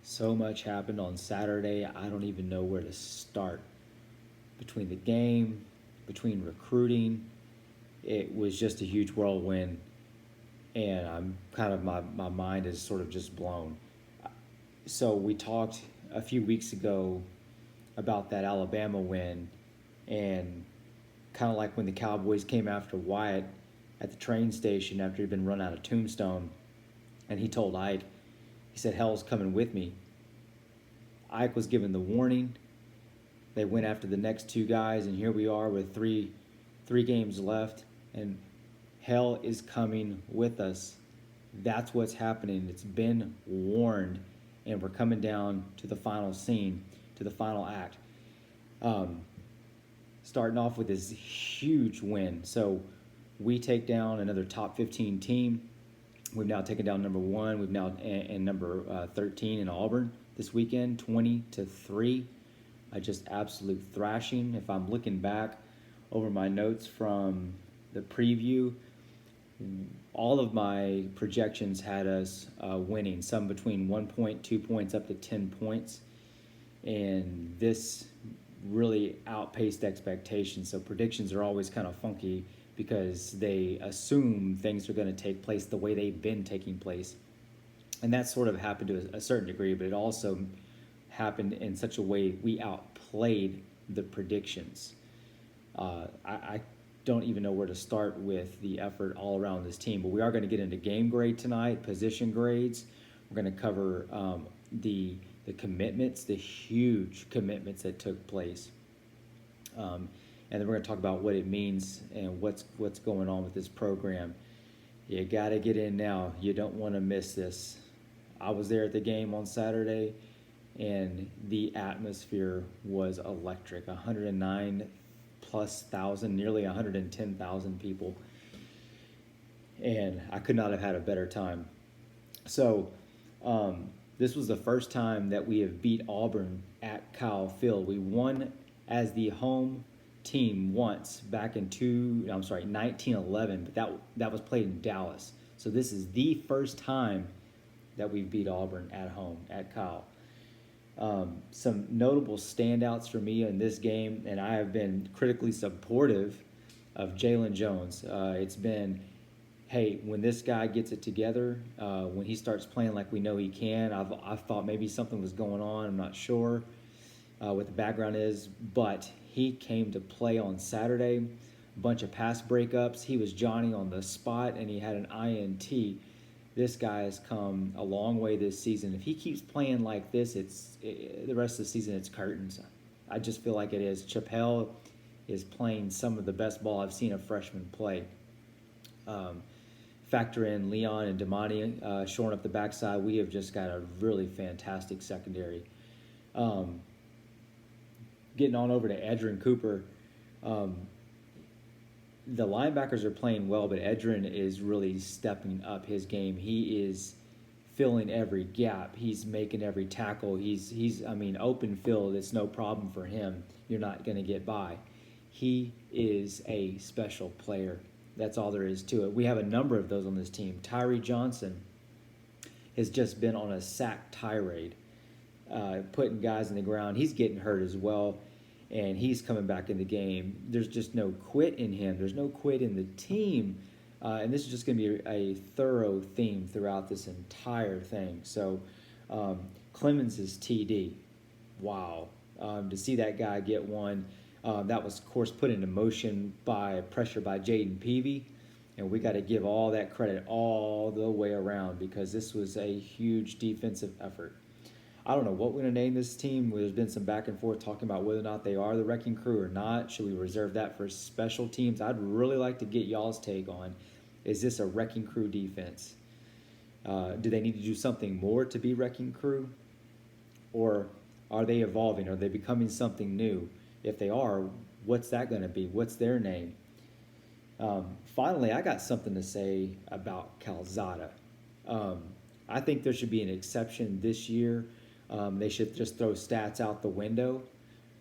So much happened on Saturday. I don't even know where to start. Between the game, between recruiting, it was just a huge whirlwind, and I'm kind of my mind is sort of just blown. So we talked a few weeks ago about that Alabama win, and kind of like when the Cowboys came after Wyatt at the train station after he'd been run out of Tombstone, and he told Ike, he said, "Hell's coming with me." Ike was given the warning. They went after the next two guys, and here we are with three games left, and hell is coming with us. That's what's happening. It's been warned, and we're coming down to the final scene, to the final act. Um, Starting off with this huge win. So we take down another top 15 team. We've now taken down number one. We've now and number 13 in Auburn this weekend, 20-3. Just absolute thrashing. If I'm looking back over my notes from the preview, all of my projections had us winning, some between 1 point, 2 points, up to 10 points. And this really outpaced expectations. So predictions are always kind of funky because they assume things are going to take place the way they've been taking place. And that sort of happened to a certain degree, but it also happened in such a way we outplayed the predictions. I don't even know where to start with the effort all around this team, but we are going to get into game grade tonight, position grades. We're going to cover the commitments, the huge commitments that took place. And then we're going to talk about what it means and what's going on with this program. You got to get in now. You don't want to miss this. I was there at the game on Saturday, and the atmosphere was electric. 109 plus thousand, nearly 110,000 people, and I could not have had a better time. So, this was the first time that we have beat Auburn at Kyle Field. We won as the home team once back in 1911, but that was played in Dallas. So this is the first time that we beat Auburn at home at Kyle. Some notable standouts for me in this game, and I have been critically supportive of Jaylen Jones. It's been, hey, when this guy gets it together, when he starts playing like we know he can, I've thought maybe something was going on. I'm not sure what the background is, but he came to play on Saturday. A bunch of pass breakups. He was Johnny on the spot, and he had an INT. This guy has come a long way this season. If he keeps playing like this, the rest of the season it's curtains. I just feel like it is. Chappelle is playing some of the best ball I've seen a freshman play. Factor in Leon and Damani shoring up the backside. We have just got a really fantastic secondary. Getting on over to Edrin Cooper. The linebackers are playing well, but Edrin is really stepping up his game. He is filling every gap. He's making every tackle. He's open field, it's no problem for him. You're not going to get by. He is a special player. That's all there is to it. We have a number of those on this team. Tyree Johnson has just been on a sack tirade, putting guys in the ground. He's getting hurt as well, and he's coming back in the game. There's just no quit in him. There's no quit in the team. And this is just going to be a thorough theme throughout this entire thing. So Clemens is TD. Wow. To see that guy get one, that was, of course, put into motion by pressure by Jaden Peavy. And we got to give all that credit all the way around because this was a huge defensive effort. I don't know what we're going to name this team. There's been some back and forth talking about whether or not they are the Wrecking Crew or not. Should we reserve that for special teams? I'd really like to get y'all's take on, is this a Wrecking Crew defense? Do they need to do something more to be Wrecking Crew? Or are they evolving? Are they becoming something new? If they are, what's that going to be? What's their name? Finally, I got something to say about Calzada. I think there should be an exception this year. They should just throw stats out the window.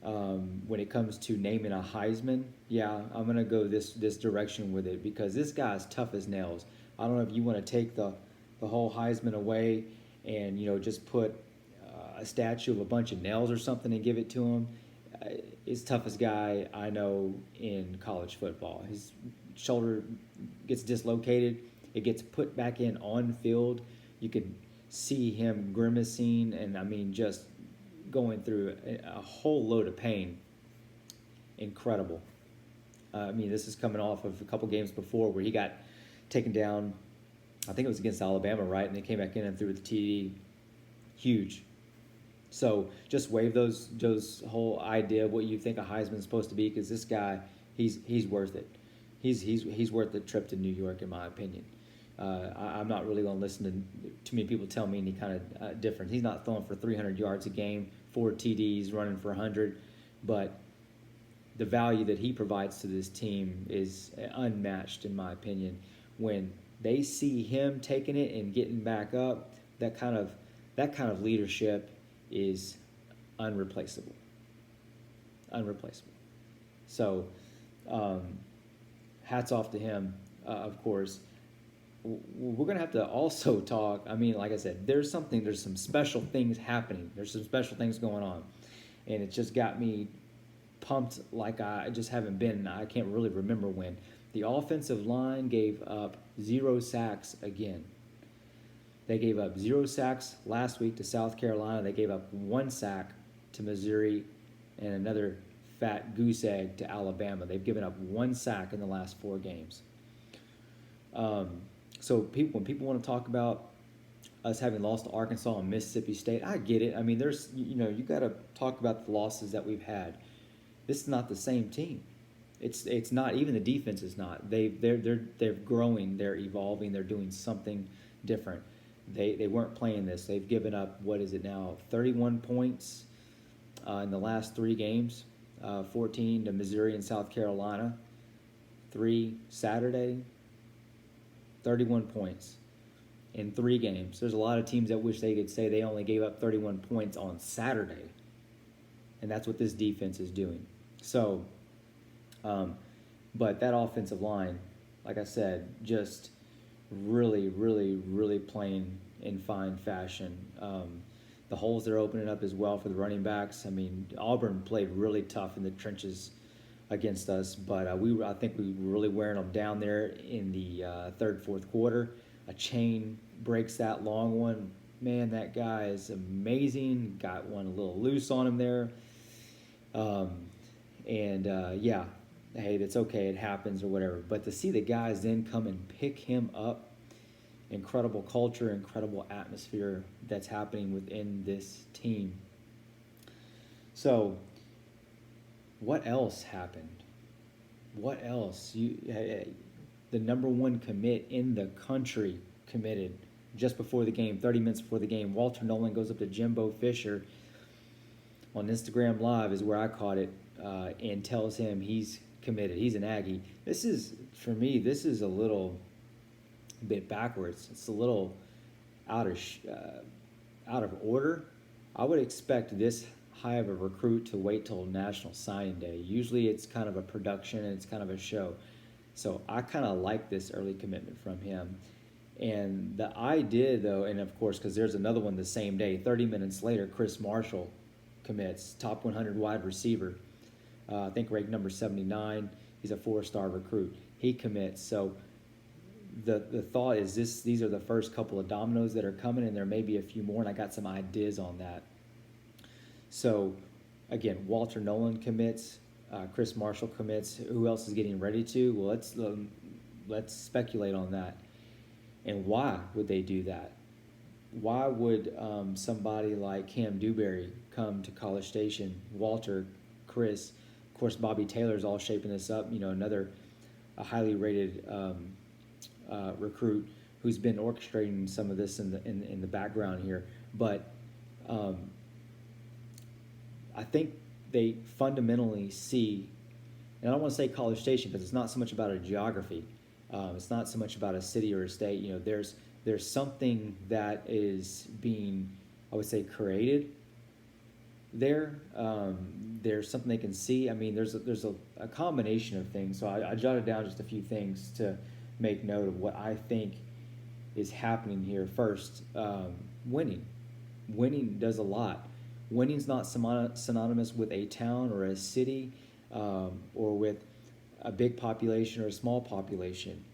When it comes to naming a Heisman, yeah, I'm going to go this direction with it because this guy's tough as nails. I don't know if you want to take the whole Heisman away and, just put a statue of a bunch of nails or something and give it to him. He's the toughest guy I know in college football. His shoulder gets dislocated. It gets put back in on field. You could see him grimacing and, I mean, just going through a whole load of pain. Incredible. I mean, this is coming off of a couple games before where he got taken down. I think it was against Alabama, right? And they came back in and threw the TD. Huge. So just waive those whole idea of what you think a Heisman's supposed to be, because this guy, he's worth it. He's worth the trip to New York, in my opinion. I'm not really going to listen to too many people tell me any kind of different. He's not throwing for 300 yards a game, 4 TDs, running for 100, but the value that he provides to this team is unmatched, in my opinion. When they see him taking it and getting back up, that kind of leadership is unreplaceable. So, hats off to him, of course. We're going to have to also talk. I mean, like I said, there's some special things happening. There's some special things going on. And it just got me pumped like I just haven't been. I can't really remember when. The offensive line gave up 0 sacks again. They gave up 0 sacks last week to South Carolina. They gave up 1 sack to Missouri and another fat goose egg to Alabama. They've given up 1 sack in the last 4 games. So when people want to talk about us having lost to Arkansas and Mississippi State, I get it. I mean, you got to talk about the losses that we've had. This is not the same team. It's not. Even the defense is not. They're growing. They're evolving. They're doing something different. They weren't playing this. They've given up, what is it now, 31 points in the last 3 games, 14 to Missouri and South Carolina, 3 Saturday, 31 points in 3 games. There's a lot of teams that wish they could say they only gave up 31 points on Saturday, and that's what this defense is doing. So, but that offensive line, like I said, just really, really, really playing in fine fashion. The holes they're opening up as well for the running backs. I mean, Auburn played really tough in the trenches against us, but I think we were really wearing them down there in the third, fourth quarter. A chain breaks that long one. Man, that guy is amazing. Got one a little loose on him there. Yeah, hey, that's okay. It happens or whatever. But to see the guys then come and pick him up, incredible culture, incredible atmosphere that's happening within this team. So, what else happened? What else? The number 1 commit in the country committed just before the game, 30 minutes before the game. Walter Nolan goes up to Jimbo Fisher on Instagram Live, is where I caught it, and tells him he's committed. He's an Aggie. This is, for me, this is a little bit backwards. It's a little out of order. I would expect this high of a recruit to wait till National Signing Day. Usually it's kind of a production and it's kind of a show. So I kind of like this early commitment from him. And the idea, though, and of course, because there's another one the same day, 30 minutes later, Chris Marshall commits, top 100 wide receiver. I think ranked number 79. He's a 4-star recruit. He commits. So the thought is these are the first couple of dominoes that are coming, and there may be a few more, and I got some ideas on that. So, again, Walter Nolan commits, Chris Marshall commits. Who else is getting ready to? Well, let's speculate on that. And why would they do that? Why would somebody like Cam Dewberry come to College Station? Walter, Chris, of course, Bobby Taylor's all shaping this up. Another highly rated recruit who's been orchestrating some of this in the background here. But I think they fundamentally see, and I don't want to say College Station because it's not so much about a geography. It's not so much about a city or a state. There's something that is being, I would say, created there. There's something they can see. I mean, there's a combination of things. So I jotted down just a few things to make note of what I think is happening here. First, winning. winning does a lot. Winning's not synonymous with a town or a city, or with a big population or a small population.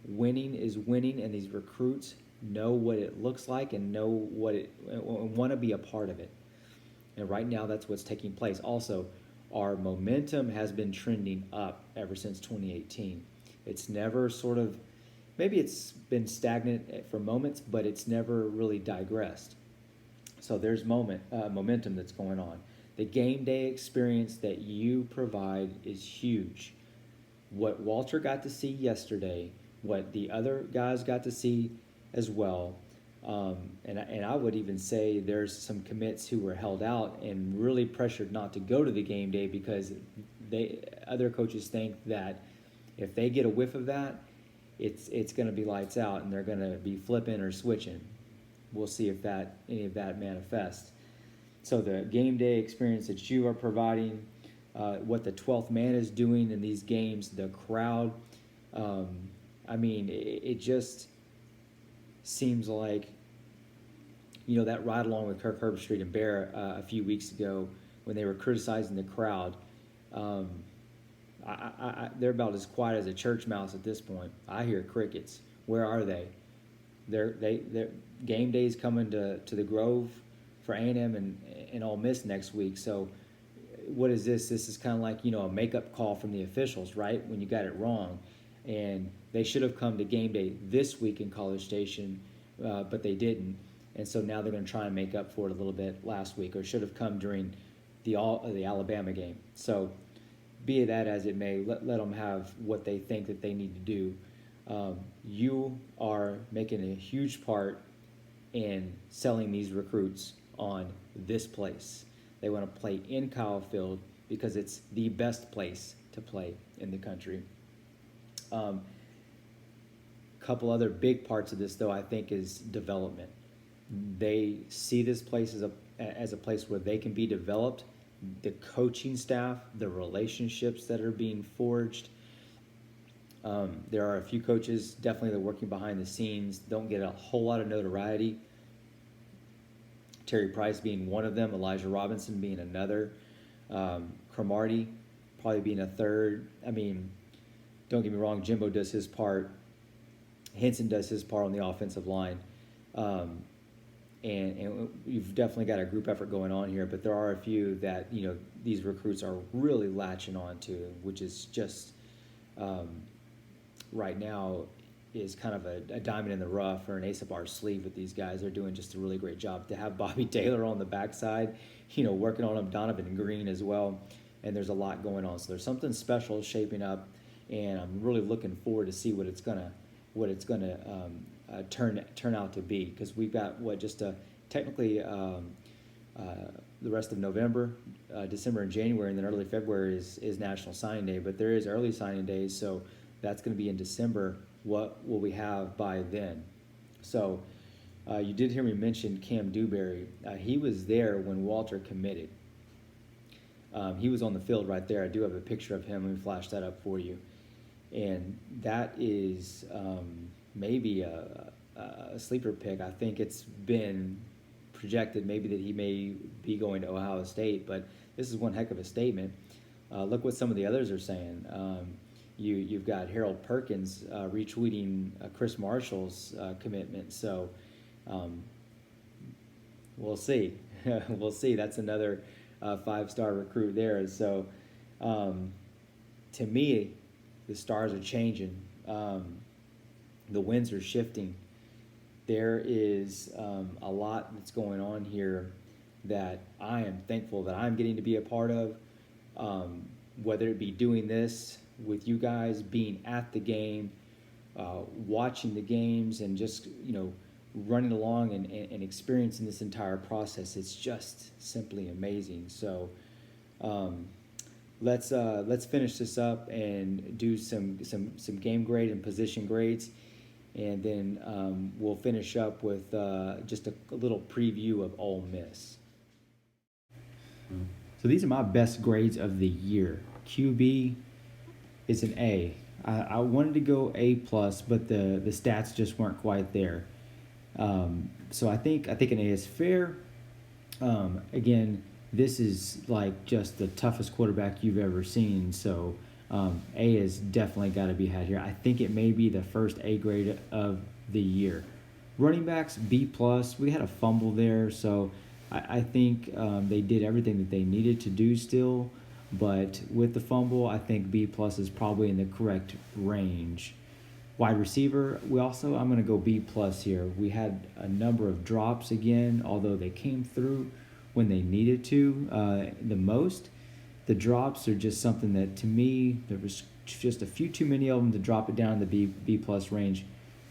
Winning is winning, and these recruits know what it looks like and know what it and want to be a part of it. And right now, that's what's taking place. Also, our momentum has been trending up ever since 2018. It's never sort of, maybe it's been stagnant for moments, but it's never really digressed. So there's momentum that's going on. The game day experience that you provide is huge. What Walter got to see yesterday, what the other guys got to see as well, and I would even say there's some commits who were held out and really pressured not to go to the game day because other coaches think that if they get a whiff of that, it's going to be lights out and they're going to be flipping or switching. We'll see if any of that manifests. So the game day experience that you are providing, what the 12th man is doing in these games, the crowd, it just seems like, that ride along with Kirk Herbstreit and Bear a few weeks ago when they were criticizing the crowd. They're about as quiet as a church mouse at this point. I hear crickets. Where are they? They're game day's coming to the Grove for A&M and Ole Miss next week. So what is this? This is kind of like, a makeup call from the officials, right? When you got it wrong. And they should have come to game day this week in College Station, but they didn't. And so now they're going to try and make up for it a little bit last week, or should have come during the Alabama game. So be that as it may, let them have what they think that they need to do. You are making a huge part in selling these recruits on this place. They want to play in Kyle Field because it's the best place to play in the country. Couple other big parts of this, though, I think, is development. They see this place as a place where they can be developed. The coaching staff, the relationships that are being forged. There are a few coaches definitely that are working behind the scenes, don't get a whole lot of notoriety. Terry Price being one of them, Elijah Robinson being another, Cromartie probably being a third. Don't get me wrong, Jimbo does his part. Henson does his part on the offensive line. And you've definitely got a group effort going on here, but there are a few that, these recruits are really latching on to, which is just right now is kind of a diamond in the rough or an ace up our sleeve with these guys. They're doing just a really great job. To have Bobby Taylor on the backside, working on him, Donovan Green as well, and there's a lot going on. So there's something special shaping up, and I'm really looking forward to see what it's gonna turn out to be, because we've got technically the rest of November, December and January, and then early February is National Signing Day, but there is early signing days, so that's going to be in December. What will we have by then? So you did hear me mention Cam Dewberry. He was there when Walter committed. He was on the field right there. I do have a picture of him. Let me flash that up for you. And that is maybe a sleeper pick. I think it's been projected maybe that he may be going to Ohio State, but this is one heck of a statement. Look what some of the others are saying. You've got Harold Perkins retweeting Chris Marshall's commitment. So we'll see. We'll see. That's another 5-star recruit there. So to me, the stars are changing. The winds are shifting. There is a lot that's going on here that I am thankful that I'm getting to be a part of, whether it be doing this with you guys, being at the game, watching the games, and just running along and experiencing this entire process. It's just simply amazing. So let's finish this up and do some game grade and position grades, and then we'll finish up with just a little preview of Ole Miss. So these are my best grades of the year. QB is an A. I wanted to go A+, but the stats just weren't quite there. So I think an A is fair. Again, this is like just the toughest quarterback you've ever seen. So A has definitely got to be had here. I think it may be the first A grade of the year. Running backs B plus. We had a fumble there, so I think they did everything that they needed to do still. But with the fumble, I think B plus is probably in the correct range. Wide receiver, I'm going to go B plus here. We had a number of drops again, although they came through when they needed to the most. The drops are just something that, to me, there was just a few too many of them to drop it down to the B plus range.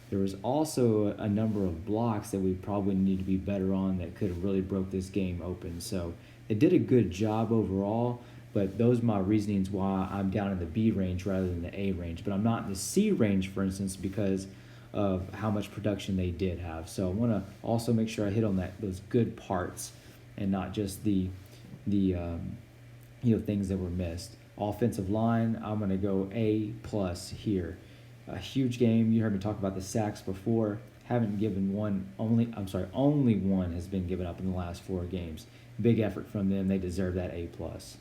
There was also a number of blocks that we probably need to be better on that could have really broke this game open. So it did a good job overall, but those are my reasonings why I'm down in the B range rather than the A range. But I'm not in the C range, for instance, because of how much production they did have. So I want to also make sure I hit on those good parts and not just the things that were missed. Offensive line, I'm going to go A plus here. A huge game. You heard me talk about the sacks before. Haven't given only one has been given up in the last 4 games. Big effort from them. They deserve that A plus.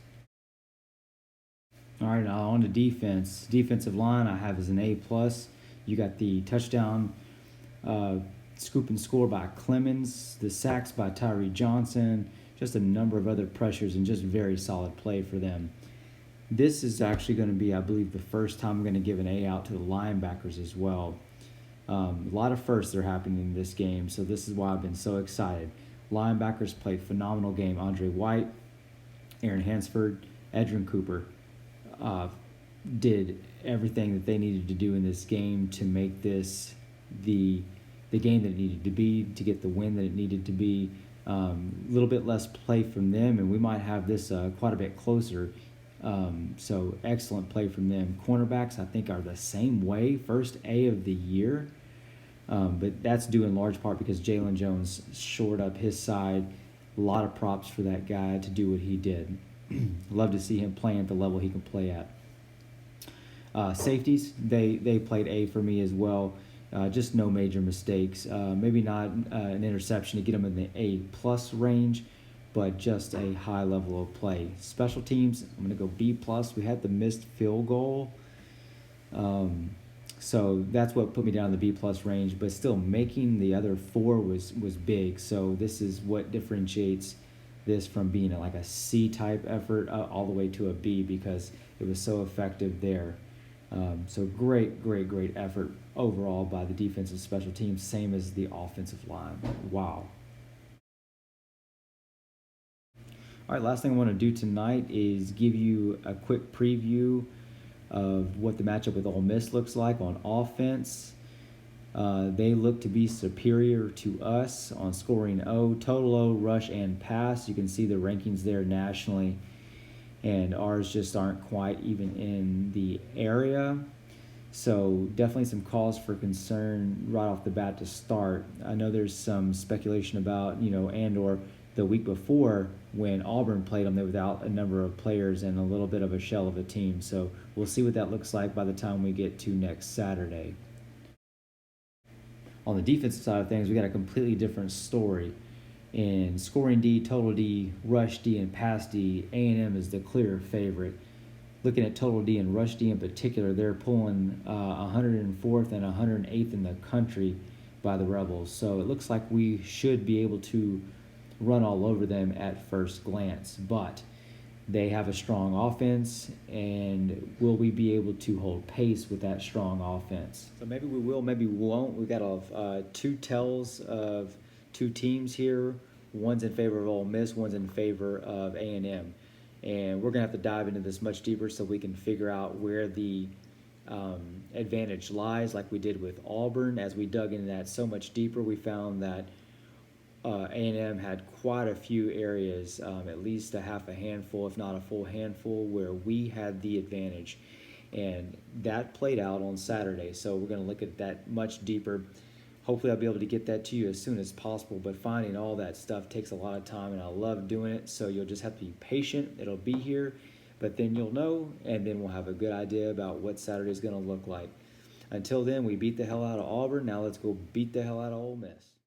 All right, now on to defense. Defensive line I have as an A plus. You got the touchdown scoop and score by Clemens, the sacks by Tyree Johnson, just a number of other pressures, and just very solid play for them. This is actually going to be, I believe, the first time I'm going to give an A out to the linebackers as well. A lot of firsts are happening in this game, so this is why I've been so excited. Linebackers played phenomenal game. Andre White, Aaron Hansford, Edrin Cooper did everything that they needed to do in this game to make this the game that it needed to be, to get the win that it needed to be. A little bit less play from them, and we might have this quite a bit closer. So excellent play from them. Cornerbacks, I think, are the same way. First A of the year. But that's due in large part because Jaylen Jones shored up his side. A lot of props for that guy to do what he did. Love to see him playing at the level he can play at. Safeties, they played A for me as well. Just no major mistakes. Maybe not an interception to get them in the A plus range, but just a high level of play. Special teams, I'm going to go B plus. We had the missed field goal. So that's what put me down in the B plus range, but still making the other 4 was big. So this is what differentiates this from being like a C type effort all the way to a B, because it was so effective there. So great effort overall by the defensive special teams, same as the offensive line. Wow. All right, last thing I want to do tonight is give you a quick preview of what the matchup with Ole Miss looks like on offense. They look to be superior to us on scoring total O, rush, and pass. You can see the rankings there nationally, and ours just aren't quite even in the area. So definitely some cause for concern right off the bat to start. I know there's some speculation about, and/or the week before when Auburn played them, they were without a number of players and a little bit of a shell of a team. So we'll see what that looks like by the time we get to next Saturday. On the defensive side of things, we got a completely different story. In scoring D, total D, rush D, and pass D, A&M is the clear favorite. Looking at total D and rush D in particular, they're pulling 104th and 108th in the country by the Rebels. So it looks like we should be able to run all over them at first glance. But they have a strong offense, and will we be able to hold pace with that strong offense? So maybe we will, maybe we won't. We've got 2 tells of 2 teams here. One's in favor of Ole Miss, one's in favor of A&M. And we're going to have to dive into this much deeper so we can figure out where the advantage lies, like we did with Auburn. As we dug into that so much deeper, we found that A&M had quite a few areas, at least a half a handful, if not a full handful, where we had the advantage. And that played out on Saturday, so we're going to look at that much deeper. Hopefully I'll be able to get that to you as soon as possible, but finding all that stuff takes a lot of time, and I love doing it, so you'll just have to be patient. It'll be here, but then you'll know, and then we'll have a good idea about what Saturday is going to look like. Until then, we beat the hell out of Auburn. Now let's go beat the hell out of Ole Miss.